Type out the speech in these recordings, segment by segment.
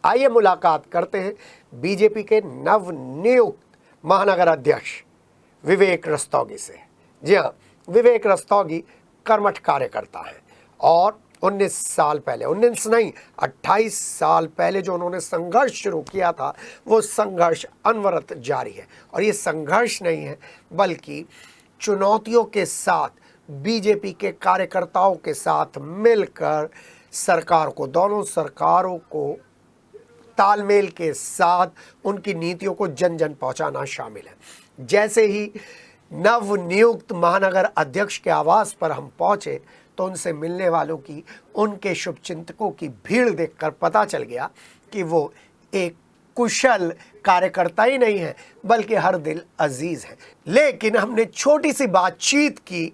आइए मुलाकात करते हैं बीजेपी के नवनियुक्त महानगर अध्यक्ष विवेक रस्तोगी से। जी हाँ, विवेक रस्तोगी कर्मठ कार्यकर्ता हैं और 19 साल पहले, 19 नहीं 28 साल पहले जो उन्होंने संघर्ष शुरू किया था, वो संघर्ष अनवरत जारी है। और ये संघर्ष नहीं है बल्कि चुनौतियों के साथ, बीजेपी के कार्यकर्ताओं के साथ मिलकर सरकार को, दोनों सरकारों को तालमेल के साथ उनकी नीतियों को जन जन पहुंचाना शामिल है। जैसे ही नवनियुक्त महानगर अध्यक्ष के आवास पर हम पहुंचे तो उनसे मिलने वालों की, उनके शुभचिंतकों की भीड़ देखकर पता चल गया कि वो एक कुशल कार्यकर्ता ही नहीं है बल्कि हर दिल अजीज है। लेकिन हमने छोटी सी बातचीत की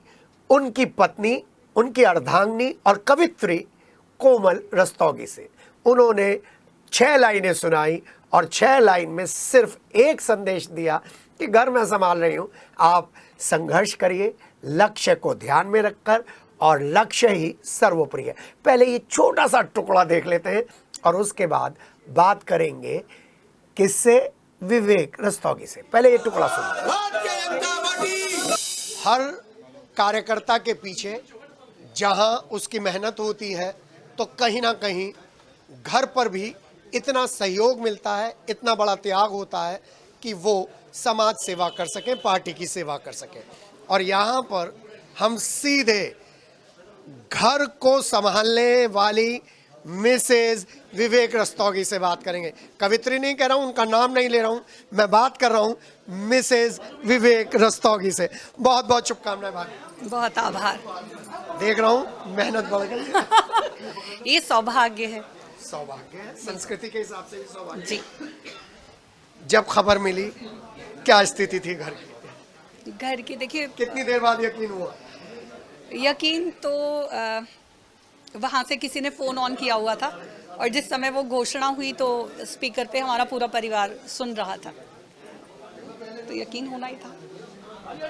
उनकी पत्नी, उनकी अर्धांगिनी और कवित्री कोमल रस्तोगी से। उन्होंने 6 लाइनें सुनाई और 6 लाइन में सिर्फ एक संदेश दिया कि घर में संभाल रही हूँ, आप संघर्ष करिए लक्ष्य को ध्यान में रखकर, और लक्ष्य ही सर्वोपरि है। पहले ये छोटा सा टुकड़ा देख लेते हैं और उसके बाद बात करेंगे किससे? विवेक रस्तोगी से। पहले ये टुकड़ा सुनिए। हर कार्यकर्ता के पीछे जहां उसकी मेहनत होती है तो कहीं ना कहीं घर पर भी इतना सहयोग मिलता है, इतना बड़ा त्याग होता है कि वो समाज सेवा कर सके, पार्टी की सेवा कर सके। और यहाँ पर हम सीधे घर को संभालने वाली मिसेज विवेक रस्तोगी से बात करेंगे। कवित्री नहीं कह रहा हूँ, उनका नाम नहीं ले रहा हूँ, मैं बात कर रहा हूँ मिसेज विवेक रस्तोगी से। बहुत बहुत शुभकामनाएं भाभी। बहुत आभार। देख रहा हूँ मेहनत बढ़ गई। ये सौभाग्य है। सौभाग्य है, संस्कृति के हिसाब से भी सौभाग्य जी। जब खबर मिली क्या स्थिति थी घर की? घर की देखिए, कितनी देर बाद यकीन हुआ? यकीन तो वहाँ से किसी ने फ़ोन ऑन किया हुआ था और जिस समय वो घोषणा हुई तो स्पीकर पे हमारा पूरा परिवार सुन रहा था, तो यकीन होना ही था।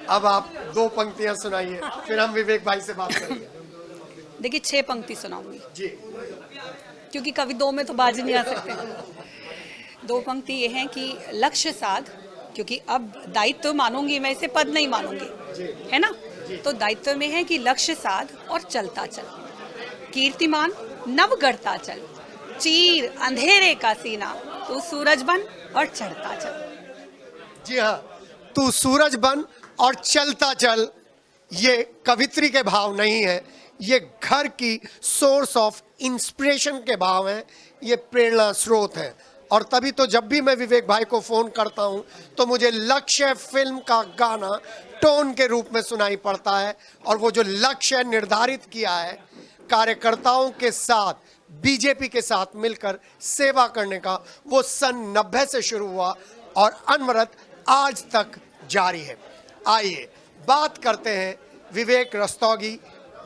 अब आप 2 पंक्तियां सुनाइए, फिर हम विवेक भाई से बात करेंगे। देखिए 6 पंक्ति सुनाऊंगी जी। क्योंकि कभी 2 में तो बाज नहीं आ सकते। 2 पंक्ति ये हैं कि लक्ष्य साध, क्योंकि अब दायित्व मानूंगी मैं, इसे पद नहीं मानूंगी, है ना? तो दायित्व में है कि लक्ष्य साध और चलता चल, कीर्तिमान नव गढ़ता चल, चीर अंधेरे का सीना, तू सूरज बन और चढ़ता चल। जी हाँ, तू सूरज बन और चलता चल, ये कवित्री के भाव नहीं है, ये घर की सोर्स ऑफ इंस्पिरेशन के भाव हैं, ये प्रेरणा स्रोत है। और तभी तो जब भी मैं विवेक भाई को फोन करता हूं तो मुझे लक्ष्य फिल्म का गाना टोन के रूप में सुनाई पड़ता है। और वो जो लक्ष्य निर्धारित किया है कार्यकर्ताओं के साथ, बीजेपी के साथ मिलकर सेवा करने का, वो सन 90 से शुरू हुआ और अनवरत आज तक जारी है। आइए बात करते हैं विवेक रस्तोगी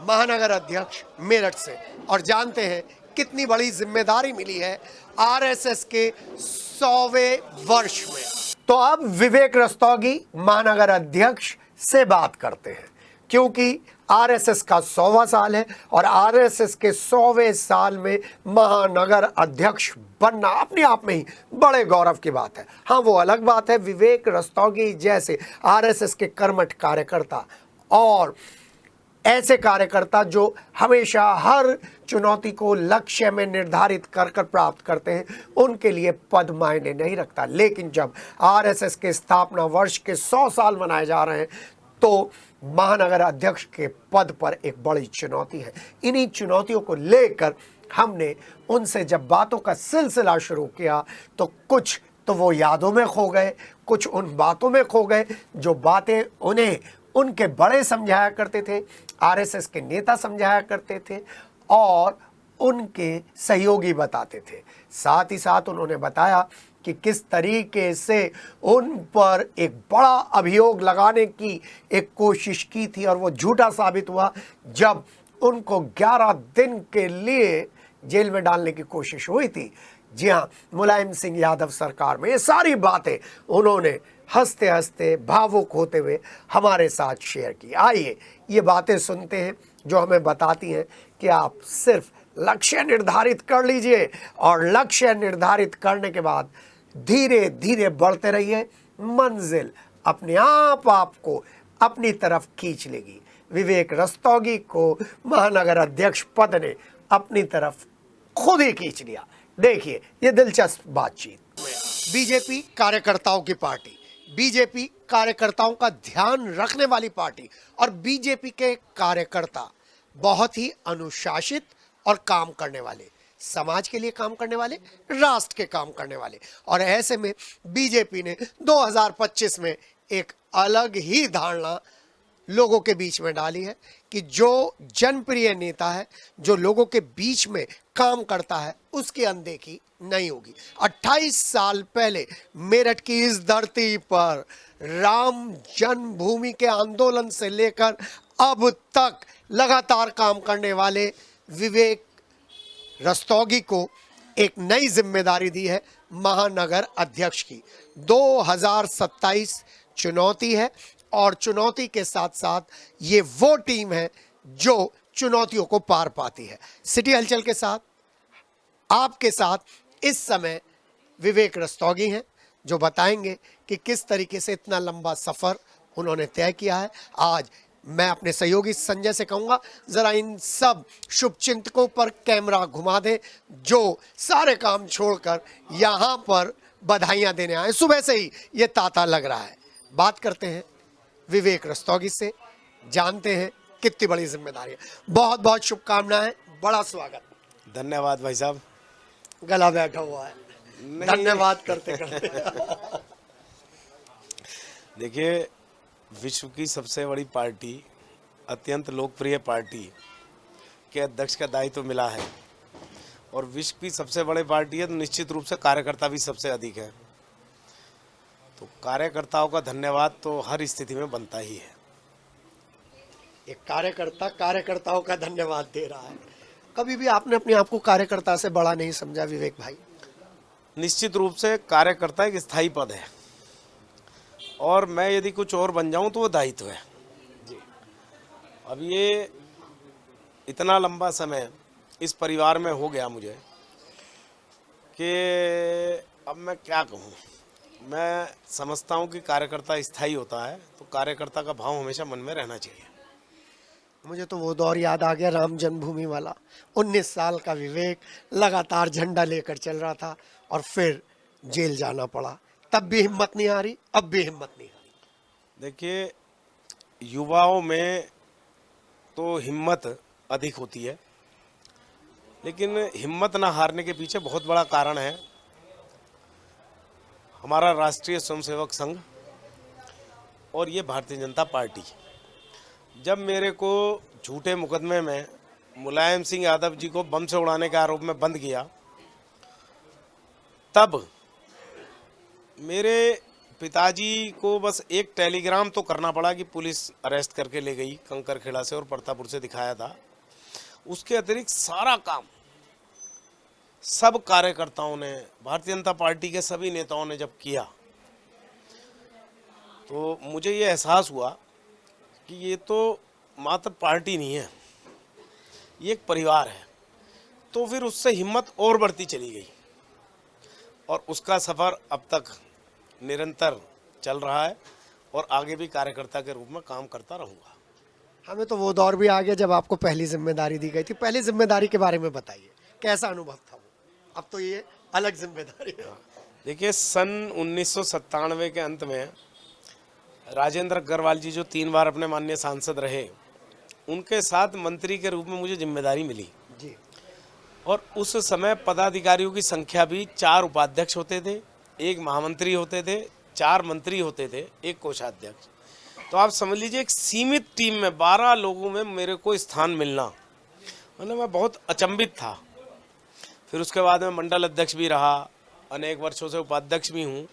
महानगर अध्यक्ष मेरठ से और जानते हैं कितनी बड़ी जिम्मेदारी मिली है आरएसएस के 100वें वर्ष में। तो अब विवेक रस्तोगी महानगर अध्यक्ष से बात करते हैं, क्योंकि आरएसएस का 100वां साल है और आरएसएस के 100वें साल में महानगर अध्यक्ष बनना अपने आप में ही बड़े गौरव की बात है। हाँ, वो अलग बात है विवेक रस्तोगी जैसे आरएसएस के कर्मठ कार्यकर्ता और ऐसे कार्यकर्ता जो हमेशा हर चुनौती को लक्ष्य में निर्धारित कर कर प्राप्त करते हैं, उनके लिए पद मायने नहीं रखता। लेकिन जब आरएसएस के स्थापना वर्ष के 100 साल मनाए जा रहे हैं तो महानगर अध्यक्ष के पद पर एक बड़ी चुनौती है। इन्हीं चुनौतियों को लेकर हमने उनसे जब बातों का सिलसिला शुरू किया तो कुछ तो वो यादों में खो गए, कुछ उन बातों में खो गए जो बातें उन्हें उनके बड़े समझाया करते थे, आरएसएस के नेता समझाया करते थे और उनके सहयोगी बताते थे। साथ ही साथ उन्होंने बताया कि किस तरीके से उन पर एक बड़ा अभियोग लगाने की एक कोशिश की थी और वो झूठा साबित हुआ जब उनको 11 दिन के लिए जेल में डालने की कोशिश हुई थी। जी हाँ, मुलायम सिंह यादव सरकार में। ये सारी बातें उन्होंने हंसते हंसते भावुक होते हुए हमारे साथ शेयर की। आइए ये बातें सुनते हैं जो हमें बताती हैं कि आप सिर्फ लक्ष्य निर्धारित कर लीजिए और लक्ष्य निर्धारित करने के बाद धीरे धीरे बढ़ते रहिए। मंजिल अपने आप आपको अपनी तरफ खींच लेगी। विवेक रस्तोगी को महानगर अध्यक्ष पद ने अपनी तरफ खुद ही खींच लिया। देखिए ये दिलचस्प बातचीत। बीजेपी कार्यकर्ताओं की पार्टी, बीजेपी कार्यकर्ताओं का ध्यान रखने वाली पार्टी और बीजेपी के कार्यकर्ता बहुत ही अनुशासित और काम करने वाले, समाज के लिए काम करने वाले, राष्ट्र के काम करने वाले। और ऐसे में बीजेपी ने 2025 में एक अलग ही धारणा लोगों के बीच में डाली है कि जो जनप्रिय नेता है, जो लोगों के बीच में काम करता है, उसकी अनदेखी नहीं होगी। 28 साल पहले मेरठ की इस धरती पर राम जन्मभूमि के आंदोलन से लेकर अब तक लगातार काम करने वाले विवेक रस्तोगी को एक नई जिम्मेदारी दी है महानगर अध्यक्ष की। 2027 चुनौती है और चुनौती के साथ साथ ये वो टीम है जो चुनौतियों को पार पाती है। सिटी हलचल के साथ आपके साथ इस समय विवेक रस्तोगी हैं, जो बताएंगे कि किस तरीके से इतना लंबा सफ़र उन्होंने तय किया है। आज मैं अपने सहयोगी संजय से कहूँगा ज़रा इन सब शुभचिंतकों पर कैमरा घुमा दें, जो सारे काम छोड़कर यहाँ पर बधाइयाँ देने आए। सुबह से ही ये तांता लग रहा है। बात करते हैं विवेक रस्तोगी से, जानते हैं कितनी बड़ी जिम्मेदारी है। बहुत बहुत शुभकामनाएं, बड़ा स्वागत। धन्यवाद भाई साहब। गला बैठा हुआ है, धन्यवाद करते करते। देखिए, विश्व की सबसे बड़ी पार्टी, अत्यंत लोकप्रिय पार्टी के अध्यक्ष का दायित्व मिला है और विश्व की सबसे बड़ी पार्टी है तो निश्चित रूप से कार्यकर्ता भी सबसे अधिक है। तो कार्यकर्ताओं का धन्यवाद तो हर स्थिति में बनता ही है। एक कार्यकर्ता कार्यकर्ताओं का धन्यवाद दे रहा है। कभी भी आपने अपने आप को कार्यकर्ता से बड़ा नहीं समझा विवेक भाई? निश्चित रूप से कार्यकर्ता एक स्थायी पद है और मैं यदि कुछ और बन जाऊं तो वो दायित्व है। अब ये इतना लंबा समय इस परिवार में हो गया मुझे कि अब मैं क्या कहूं। मैं समझता हूं कि कार्यकर्ता स्थायी होता है तो कार्यकर्ता का भाव हमेशा मन में रहना चाहिए। मुझे तो वो दौर याद आ गया, राम जन्मभूमि वाला। 19 साल का विवेक लगातार झंडा लेकर चल रहा था और फिर जेल जाना पड़ा। तब भी हिम्मत नहीं आ रही, अब भी हिम्मत नहीं आ रही। देखिए, युवाओं में तो हिम्मत अधिक होती है, लेकिन हिम्मत ना हारने के पीछे बहुत बड़ा कारण है हमारा राष्ट्रीय स्वयंसेवक संघ और ये भारतीय जनता पार्टी। जब मेरे को झूठे मुकदमे में मुलायम सिंह यादव जी को बम से उड़ाने के आरोप में बंद किया, तब मेरे पिताजी को बस एक टेलीग्राम तो करना पड़ा कि पुलिस अरेस्ट करके ले गई कंकरखेड़ा से और प्रतापपुर से दिखाया था। उसके अतिरिक्त सारा काम सब कार्यकर्ताओं ने, भारतीय जनता पार्टी के सभी नेताओं ने जब किया तो मुझे ये एहसास हुआ कि ये तो मात्र पार्टी नहीं है, ये एक परिवार है। तो फिर उससे हिम्मत और बढ़ती चली गई और उसका सफ़र अब तक निरंतर चल रहा है और आगे भी कार्यकर्ता के रूप में काम करता रहूँगा। हमें तो वो दौर भी आ गया जब आपको पहली जिम्मेदारी दी गई थी। पहली जिम्मेदारी के बारे में बताइए, कैसा अनुभव था वो? अब तो ये अलग जिम्मेदारी है। देखिए, सन 1997 के अंत में राजेंद्र अग्रवाल जी जो 3 बार अपने माननीय सांसद रहे, उनके साथ मंत्री के रूप में मुझे जिम्मेदारी मिली जी। और उस समय पदाधिकारियों की संख्या भी 4 उपाध्यक्ष होते थे, 1 महामंत्री होते थे, 4 मंत्री होते थे, 1 कोषाध्यक्ष। तो आप समझ लीजिए एक सीमित टीम में 12 लोगों में मेरे को स्थान मिलना, मतलब मैं बहुत अचंभित था। फिर उसके बाद मैं मंडल अध्यक्ष भी रहा, अनेक वर्षों से उपाध्यक्ष भी हूँ।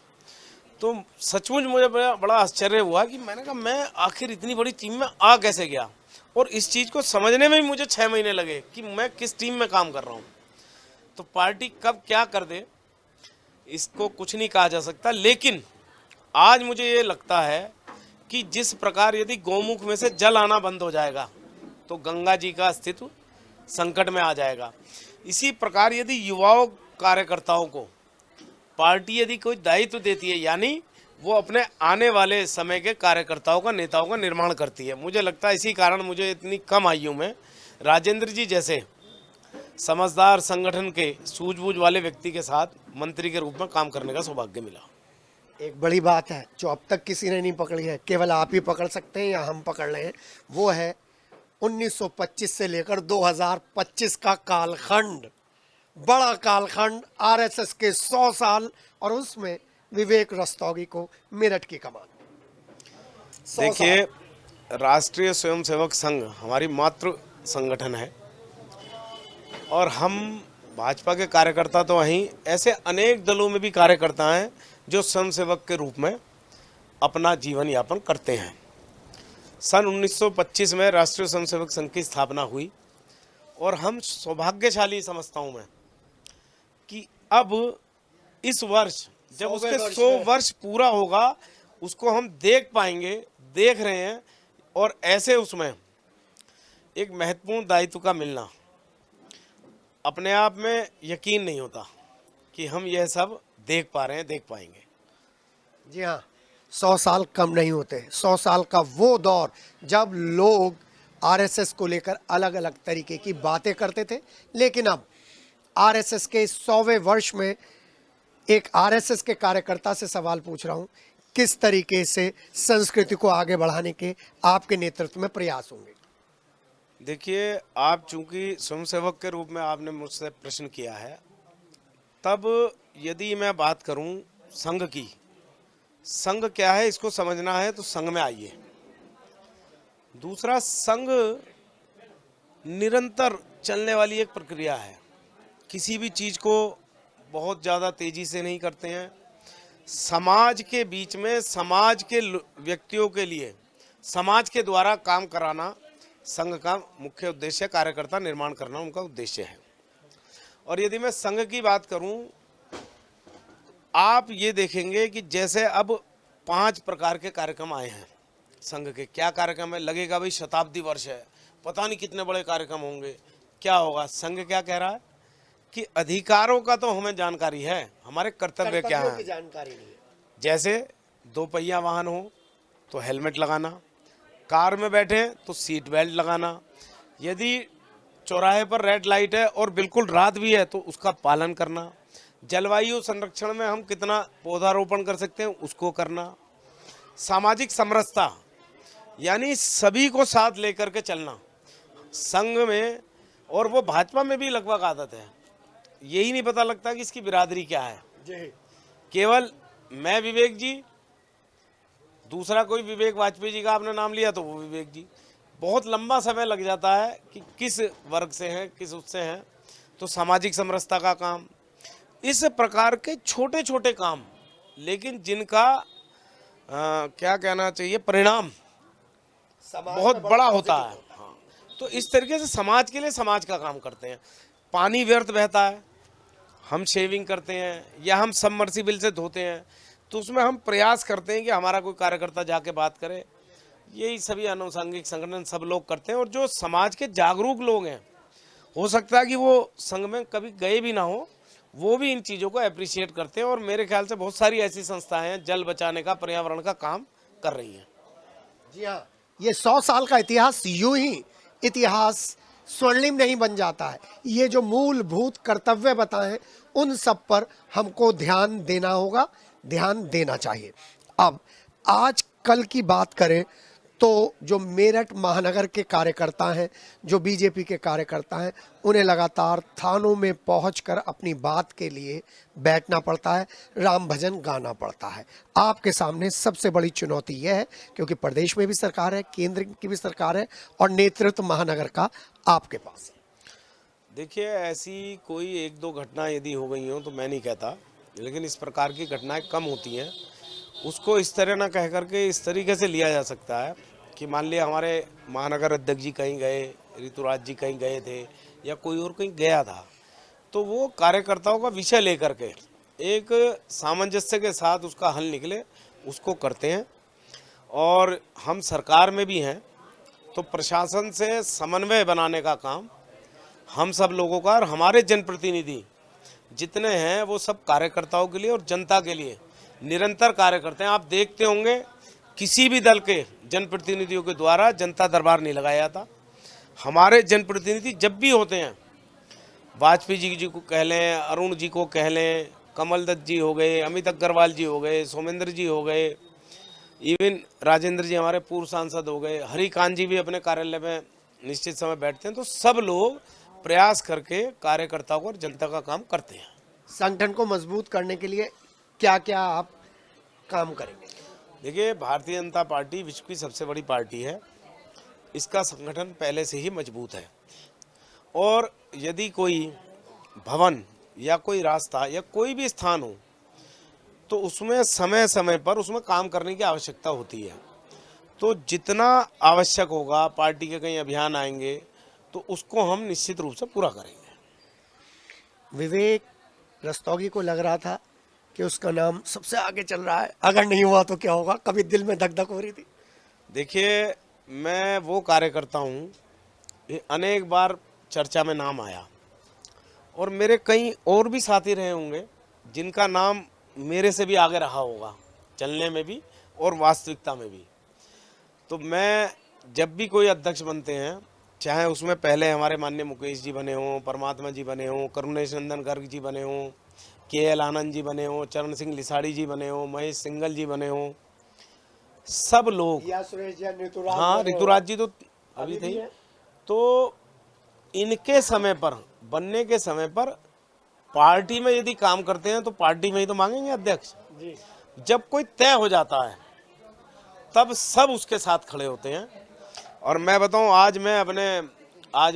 तो सचमुच मुझे बड़ा आश्चर्य हुआ कि मैंने कहा मैं आखिर इतनी बड़ी टीम में आ कैसे गया, और इस चीज़ को समझने में भी मुझे 6 महीने लगे कि मैं किस टीम में काम कर रहा हूँ। तो पार्टी कब क्या कर दे इसको कुछ नहीं कहा जा सकता, लेकिन आज मुझे ये लगता है कि जिस प्रकार यदि गौमुख में से जल आना बंद हो जाएगा तो गंगा जी का अस्तित्व संकट में आ जाएगा। इसी प्रकार यदि युवाओं कार्यकर्ताओं को पार्टी यदि कोई दायित्व देती है, यानी वो अपने आने वाले समय के कार्यकर्ताओं का, नेताओं का निर्माण करती है। मुझे लगता है इसी कारण मुझे इतनी कम आयु में राजेंद्र जी जैसे समझदार संगठन के सूझबूझ वाले व्यक्ति के साथ मंत्री के रूप में काम करने का सौभाग्य मिला। एक बड़ी बात है जो अब तक किसी ने नहीं पकड़ी है, केवल आप ही पकड़ सकते हैं या हम पकड़ रहे हैं, वो है 1925 से लेकर 2025 का कालखंड, बड़ा कालखंड, आरएसएस के 100 साल और उसमें विवेक रस्तोगी को मेरठ की कमान। देखिए, राष्ट्रीय स्वयंसेवक संघ हमारी मातृ संगठन है और हम भाजपा के कार्यकर्ता तो वहीं, ऐसे अनेक दलों में भी कार्यकर्ता हैं जो स्वयंसेवक के रूप में अपना जीवन यापन करते हैं। सन 1925 में राष्ट्रीय स्वयंसेवक संघ की स्थापना हुई और हम सौभाग्यशाली समझता हूँ मैं कि अब इस वर्ष जब उसके 100 वर्ष पूरा होगा उसको हम देख पाएंगे, देख रहे हैं। और ऐसे उसमें एक महत्वपूर्ण दायित्व का मिलना अपने आप में यकीन नहीं होता कि हम यह सब देख पा रहे हैं, देख पाएंगे। जी हाँ, 100 साल कम नहीं होते। 100 साल का वो दौर जब लोग आरएसएस को लेकर अलग अलग तरीके की बातें करते थे, लेकिन अब आरएसएस के 100वें वर्ष में एक आरएसएस के कार्यकर्ता से सवाल पूछ रहा हूँ, किस तरीके से संस्कृति को आगे बढ़ाने के आपके नेतृत्व में प्रयास होंगे? देखिए, आप चूंकि स्वयंसेवक के रूप में आपने मुझसे प्रश्न किया है, तब यदि मैं बात करूं संघ की, संघ क्या है इसको समझना है तो संघ में आइए। दूसरा, संघ निरंतर चलने वाली एक प्रक्रिया है। किसी भी चीज़ को बहुत ज़्यादा तेज़ी से नहीं करते हैं। समाज के बीच में, समाज के व्यक्तियों के लिए समाज के द्वारा काम कराना संघ का मुख्य उद्देश्य, कार्यकर्ता निर्माण करना उनका उद्देश्य है। और यदि मैं संघ की बात करूं, आप ये देखेंगे कि जैसे अब 5 प्रकार के कार्यक्रम आए हैं संघ के। क्या कार्यक्रम है? लगेगा भाई शताब्दी वर्ष है, पता नहीं कितने बड़े कार्यक्रम होंगे, क्या होगा। संघ क्या कह रहा है कि अधिकारों का तो हमें जानकारी है, हमारे कर्तव्य क्या है जानकारी नहीं है। जैसे 2 पहिया वाहन हो तो हेलमेट लगाना, कार में बैठे तो सीट बेल्ट लगाना, यदि चौराहे पर रेड लाइट है और बिल्कुल रात भी है तो उसका पालन करना, जलवायु संरक्षण में हम कितना पौधारोपण कर सकते हैं उसको करना, सामाजिक समरसता यानी सभी को साथ लेकर के चलना संघ में। और वो भाजपा में भी लगभग आदत है, यही नहीं पता लगता कि इसकी बिरादरी क्या है। केवल मैं विवेक जी, दूसरा कोई विवेक वाजपेयी जी का आपने नाम लिया तो वो विवेक जी, बहुत लंबा समय लग जाता है कि किस वर्ग से हैं, किस उससे हैं। तो सामाजिक समरसता का काम, इस प्रकार के छोटे छोटे काम, लेकिन जिनका क्या कहना चाहिए, परिणाम बहुत बड़ा होता है। हाँ, तो इस तरीके से समाज के लिए समाज का काम करते हैं। पानी व्यर्थ बहता है, हम शेविंग करते हैं या हम सबमर्सिबल से धोते हैं, तो उसमें हम प्रयास करते हैं कि हमारा कोई कार्यकर्ता जाके बात करे। यही सभी आनुषंगिक संगठन सब लोग करते हैं। और जो समाज के जागरूक लोग हैं, हो सकता है कि वो संघ में कभी गए भी ना हो, वो भी इन चीज़ों को अप्रिशिएट करते हैं। और मेरे ख्याल से बहुत सारी ऐसी संस्थाएं हैं जल बचाने का, पर्यावरण का काम कर रही हैं। जी हाँ, ये 100 साल का इतिहास यूं ही इतिहास स्वर्णिम नहीं बन जाता है। ये जो मूलभूत कर्तव्य बताएं, उन सब पर हमको ध्यान देना होगा, ध्यान देना चाहिए। अब आज कल की बात करें तो जो मेरठ महानगर के कार्यकर्ता हैं, जो बीजेपी के कार्यकर्ता हैं, उन्हें लगातार थानों में पहुंचकर अपनी बात के लिए बैठना पड़ता है, राम भजन गाना पड़ता है। आपके सामने सबसे बड़ी चुनौती यह है, क्योंकि प्रदेश में भी सरकार है, केंद्र की भी सरकार है और नेतृत्व महानगर का आपके पास है। देखिए, ऐसी कोई 1-2 घटना यदि हो गई हो तो मैं नहीं कहता, लेकिन इस प्रकार की घटनाएं कम होती हैं। उसको इस तरह ना कह करके इस तरीके से लिया जा सकता है कि मान लिया हमारे महानगर अध्यक्ष जी कहीं गए, ऋतुराज जी कहीं गए थे या कोई और कहीं गया था, तो वो कार्यकर्ताओं का विषय लेकर के एक सामंजस्य के साथ उसका हल निकले, उसको करते हैं। और हम सरकार में भी हैं तो प्रशासन से समन्वय बनाने का काम हम सब लोगों का और हमारे जनप्रतिनिधि जितने हैं वो सब कार्यकर्ताओं के लिए और जनता के लिए निरंतर कार्य करते हैं। आप देखते होंगे किसी भी दल के जनप्रतिनिधियों के द्वारा जनता दरबार नहीं लगाया जाता। हमारे जनप्रतिनिधि जब भी होते हैं, वाजपेयी जी को कह लें, अरुण जी को कह लें, कमल दत्त जी हो गए, अमित अग्रवाल जी हो गए, सोमेंद्र जी हो गए, इवन राजेंद्र जी हमारे पूर्व सांसद हो गए, हरिकांत जी भी अपने कार्यालय में निश्चित समय बैठते हैं। तो सब लोग प्रयास करके कार्यकर्ताओं को और जनता का काम करते हैं। संगठन को मजबूत करने के लिए क्या क्या आप काम करेंगे? देखिए, भारतीय जनता पार्टी विश्व की सबसे बड़ी पार्टी है। इसका संगठन पहले से ही मजबूत है और यदि कोई भवन या कोई रास्ता या कोई भी स्थान हो तो उसमें समय समय पर उसमें काम करने की आवश्यकता होती है। तो जितना आवश्यक होगा, पार्टी के कहीं अभियान आएंगे तो उसको हम निश्चित रूप से पूरा करेंगे। विवेक रस्तोगी को लग रहा था कि उसका नाम सबसे आगे चल रहा है, अगर नहीं हुआ तो क्या होगा? कभी दिल में धक धक हो रही थी? देखिए, मैं वो कार्यकर्ता हूँ, ये अनेक बार चर्चा में नाम आया और मेरे कई और भी साथी रहे होंगे जिनका नाम मेरे से भी आगे रहा होगा, चलने में भी और वास्तविकता में भी। तो मैं जब भी कोई अध्यक्ष बनते हैं, चाहे उसमें पहले हमारे माननीय मुकेश जी बने हों, परमात्मा जी बने हों, करुणेश नंदन गर्ग जी बने हों, KL आनंद जी बने हों, चरण सिंह लिसाड़ी जी बने हों, महेश सिंगल जी बने हों, सब लोग, या सुरेश जी, ऋतुराज, हाँ ऋतुराज जी तो अभी थे। तो इनके समय पर, बनने के समय पर पार्टी में यदि काम करते हैं तो पार्टी में ही तो मांगेंगे अध्यक्ष। जब कोई तय हो जाता है तब सब उसके साथ खड़े होते हैं। और मैं बताऊं, आज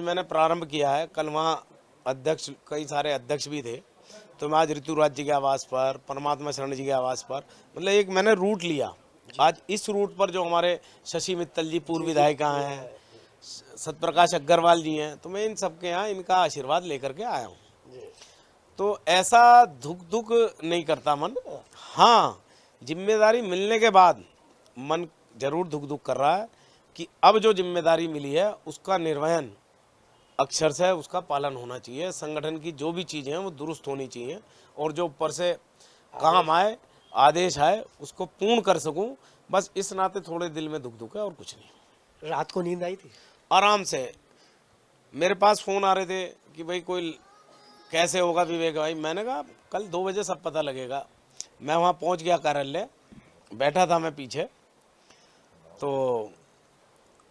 मैंने प्रारंभ किया है। कल वहाँ अध्यक्ष, कई सारे अध्यक्ष भी थे, तो मैं आज ऋतुराज जी के आवास पर, परमात्मा शरण जी के आवास पर, मतलब एक मैंने रूट लिया। आज इस रूट पर जो हमारे शशि मित्तल जी पूर्व विधायिका हैं, सत्यप्रकाश अग्रवाल जी हैं, तो मैं इन सबके यहाँ इनका आशीर्वाद लेकर के आया हूँ। तो ऐसा धुक नहीं करता मन। हाँ, जिम्मेदारी मिलने के बाद मन जरूर धुक कर रहा है कि अब जो जिम्मेदारी मिली है उसका निर्वहन अक्षर से उसका पालन होना चाहिए। संगठन की जो भी चीज़ें हैं वो दुरुस्त होनी चाहिए और जो ऊपर से काम आए, आदेश आए, उसको पूर्ण कर सकूं। बस इस नाते थोड़े दिल में धुक है और कुछ नहीं। रात को नींद आई थी? आराम से। मेरे पास फ़ोन आ रहे थे कि भाई कोई कैसे होगा विवेक भाई। मैंने कहा कल 2 बजे सब पता लगेगा। मैं वहाँ पहुँच गया कार्यालय, बैठा था मैं पीछे, तो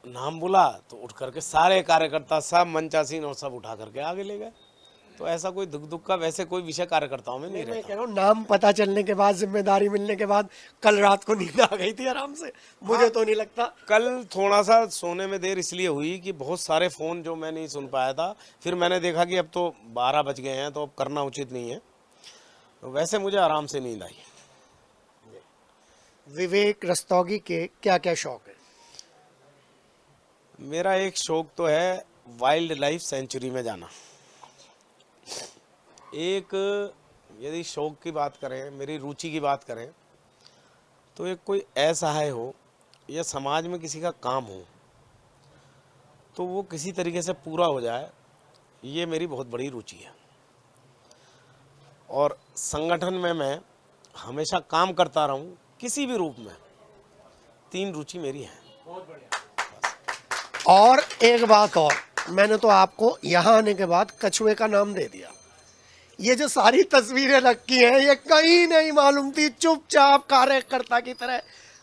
नाम बोला तो उठ करके सारे कार्यकर्ता, सब मंचासीन और सब उठा करके आगे ले गए। तो ऐसा कोई दुख का वैसे कोई विषय कार्यकर्ताओं में नहीं मैं रहता। कह रहा हूँ, नाम पता चलने के बाद, जिम्मेदारी मिलने के बाद कल रात को नींद आ गई थी आराम से? मुझे तो नहीं लगता। कल थोड़ा सा सोने में देर इसलिए हुई कि बहुत सारे फ़ोन जो मैं नहीं सुन पाया था, फिर मैंने देखा कि अब तो 12 बज गए हैं तो अब करना उचित नहीं है, तो वैसे मुझे आराम से नींद आई। विवेक रस्तोगी के क्या क्या शौक है? मेरा एक शौक तो है वाइल्ड लाइफ सेंचुरी में जाना। एक यदि शौक की बात करें, मेरी रुचि की बात करें, तो एक कोई ऐसा है हो या समाज में किसी का काम हो तो वो किसी तरीके से पूरा हो जाए, ये मेरी बहुत बड़ी रुचि है। और संगठन में मैं हमेशा काम करता रहूं किसी भी रूप में, 3 रुचि मेरी है। और एक बात और, मैंने तो आपको यहाँ आने के बाद कछुए का नाम दे दिया। ये जो सारी तस्वीरें रखी हैं ये कहीं नहीं मालूम थी, चुपचाप कार्यकर्ता की तरह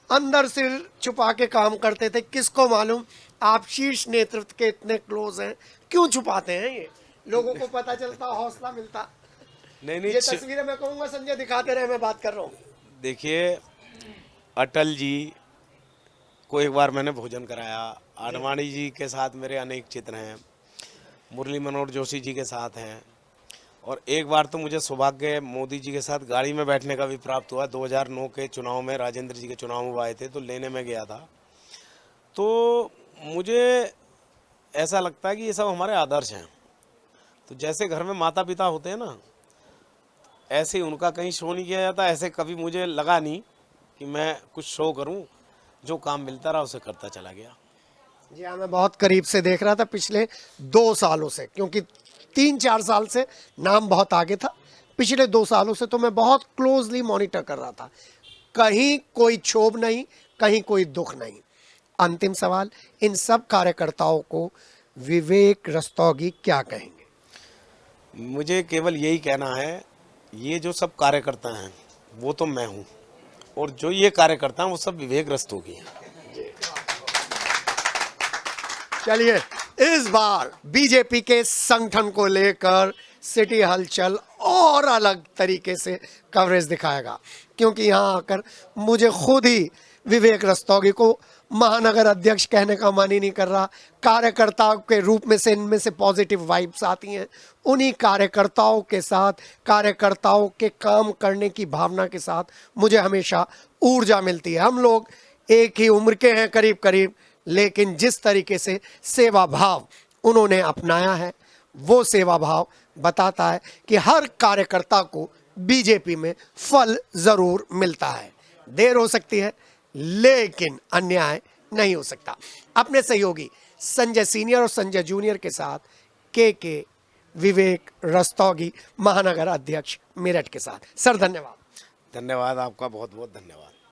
अंदर सिर छुपा के काम करते थे। किसको मालूम आप शीर्ष नेतृत्व के इतने क्लोज हैं? क्यों छुपाते हैं? ये लोगों को पता चलता, हौसला मिलता। नहीं, ये तस्वीरें मैं कहूँगा संजय दिखाते रहे, मैं बात कर रहा हूँ। देखिए, अटल जी को एक बार मैंने भोजन कराया, आडवाणी जी के साथ मेरे अनेक चित्र हैं, मुरली मनोहर जोशी जी के साथ हैं, और एक बार तो मुझे सौभाग्य मोदी जी के साथ गाड़ी में बैठने का भी प्राप्त हुआ। 2009 के चुनाव में, राजेंद्र जी के चुनाव में आए थे तो लेने में गया था। तो मुझे ऐसा लगता है कि ये सब हमारे आदर्श हैं। तो जैसे घर में माता पिता होते हैं ना, ऐसे ही उनका कहीं शो नहीं किया जाता। ऐसे कभी मुझे लगा नहीं कि मैं कुछ शो करूं, जो काम मिलता रहा उसे करता चला गया। जी हाँ, मैं बहुत करीब से देख रहा था पिछले 2 सालों से, क्योंकि 3-4 साल से नाम बहुत आगे था, पिछले 2 सालों से तो मैं बहुत क्लोजली मॉनिटर कर रहा था। कहीं कोई क्षोभ नहीं, कहीं कोई दुख नहीं। अंतिम सवाल, इन सब कार्यकर्ताओं को विवेक रस्तोगी क्या कहेंगे? मुझे केवल यही कहना है, ये जो सब कार्यकर्ता हैं वो तो मैं हूँ, और जो ये कार्यकर्ता हैं वो सब विवेक रस्तोगी हैं। चलिए, इस बार बीजेपी के संगठन को लेकर सिटी हलचल और अलग तरीके से कवरेज दिखाएगा, क्योंकि यहाँ आकर मुझे खुद ही विवेक रस्तोगी को महानगर अध्यक्ष कहने का मन ही नहीं कर रहा। कार्यकर्ताओं के रूप में से इनमें से पॉजिटिव वाइब्स आती हैं। उन्हीं कार्यकर्ताओं के साथ, कार्यकर्ताओं के काम करने की भावना के साथ मुझे हमेशा ऊर्जा मिलती है। हम लोग एक ही उम्र के हैं करीब करीब, लेकिन जिस तरीके से सेवा भाव उन्होंने अपनाया है, वो सेवा भाव बताता है कि हर कार्यकर्ता को बीजेपी में फल जरूर मिलता है। देर हो सकती है, लेकिन अन्याय नहीं हो सकता। अपने सहयोगी संजय सीनियर और संजय जूनियर के साथ के विवेक रस्तोगी, महानगर अध्यक्ष मेरठ के साथ। सर धन्यवाद। धन्यवाद, आपका बहुत बहुत धन्यवाद।